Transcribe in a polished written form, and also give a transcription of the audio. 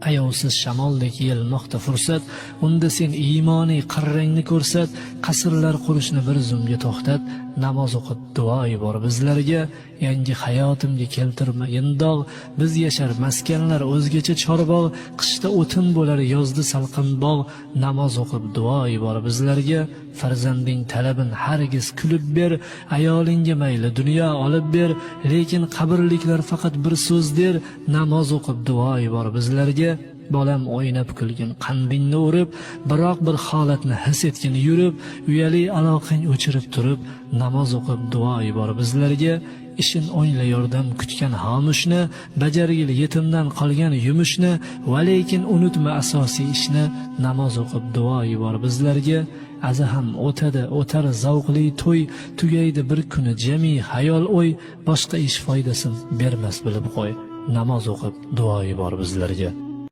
Ayovsiz shamoldek yelmoqda fursat, unda sen iymoniy qirrangni ko'rsat, qasrlar qurishni bir zumga to'xtat, namoz o'qib duo yubor bizlarga, yangi hayotimga keltirmagin dog', biz yashar maskanlar o'zgacha chorbog', qishda o'tin bo'lar yozda salqin bog', namoz o'qib duo yubor bizlarga, farzanding talabin hargiz kulib ber, ayolingga mayli dunyo olib ber, lekin qabrliklar faqat bir so'z der, namoz o'qib duo yubor bizlarga. Bolam o'ynab kulgin qandingni urib, biroq bir holatni his etgin yurib, uyali aloqang o'chirib turib, namoz o'qib duo yubor bizlarga. Ishin o'ngla yordam kutgan xomushni, bajargil yetimdan qolgan yumushni, va lekin unutma asosiy ishni, namoz o'qib duo yubor bizlarga. Aza ham o'tadi, o'tar zavqli to'y, tugaydi bir kuni jami hayol o'y, boshqa ish foydasin bermas bilib qo'y, namoz o'qib duo yubor bizlarga.